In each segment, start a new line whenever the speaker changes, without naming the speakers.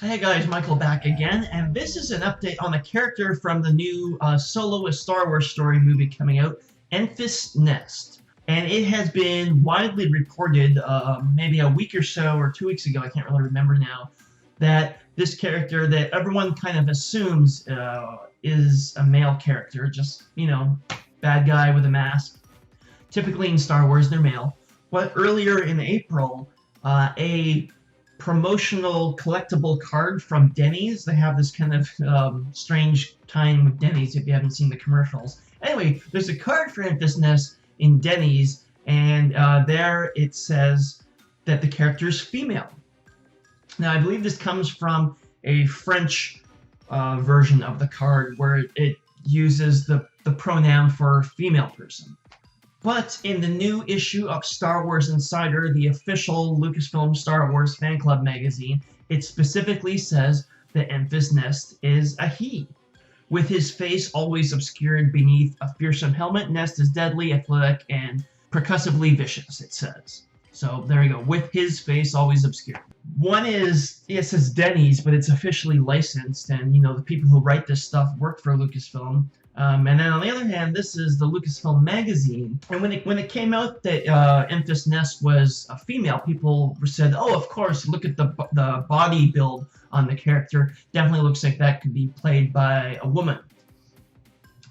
Hey guys, Michael back again, and this is an update on a character from the new soloist Star Wars story movie coming out, Enfys Nest. And it has been widely reported, maybe a week or so, or 2 weeks ago, I can't really remember now, that this character that everyone kind of assumes is a male character, just, bad guy with a mask. Typically in Star Wars, they're male. But earlier in April, a promotional collectible card from Denny's. They have this kind of strange time with Denny's if you haven't seen the commercials. Anyway, there's a card for Enfys Nest in Denny's, and there it says that the character is female. Now, I believe this comes from a French version of the card where it uses the pronoun for female person. But in the new issue of Star Wars Insider, the official Lucasfilm Star Wars fan club magazine, it specifically says that Enfys Nest is a he. With his face always obscured beneath a fearsome helmet, Nest is deadly, athletic, and percussively vicious, it says. So there you go, with his face always obscured. One is, it says Denny's, but it's officially licensed, and the people who write this stuff work for Lucasfilm. And then on the other hand, this is the Lucasfilm magazine. And when it came out that Enfys Nest was a female, people said, "Oh, of course! Look at the body build on the character. Definitely looks like that could be played by a woman.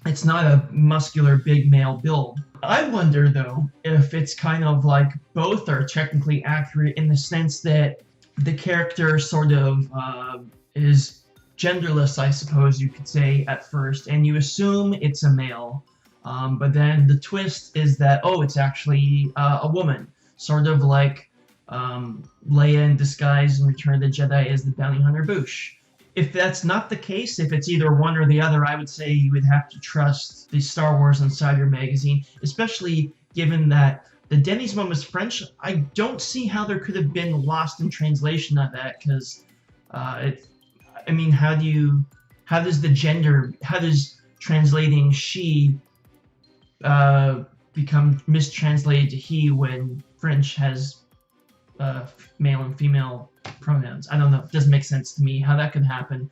It's not a muscular, big male build." I wonder though if it's kind of like both are technically accurate in the sense that the character sort of is genderless, I suppose you could say, at first, and you assume it's a male, but then the twist is that, oh, it's actually a woman, sort of like Leia in disguise in Return of the Jedi as the bounty hunter Boushh. If that's not the case, if it's either one or the other, I would say you would have to trust the Star Wars Insider magazine, especially given that the Denny's one was French. I don't see how there could have been lost in translation of that, because how does translating she become mistranslated to he when French has male and female pronouns? I don't know. It doesn't make sense to me how that could happen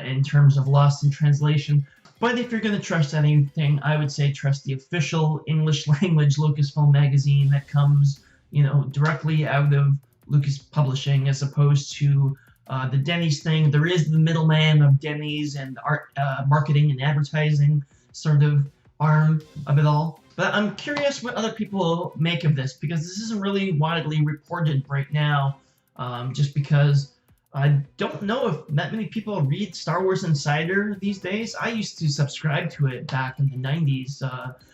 in terms of lost in translation. But if you're going to trust anything, I would say trust the official English language Lucasfilm magazine that comes, directly out of Lucas Publishing, as opposed to the Denny's thing. There is the middleman of Denny's and art, marketing and advertising sort of arm of it all. But I'm curious what other people make of this, because this isn't really widely reported right now, just because I don't know if that many people read Star Wars Insider these days. I used to subscribe to it back in the 90s,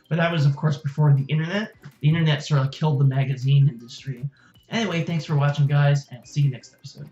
but that was, of course, before the internet. The internet sort of killed the magazine industry. Anyway, thanks for watching, guys, and see you next episode.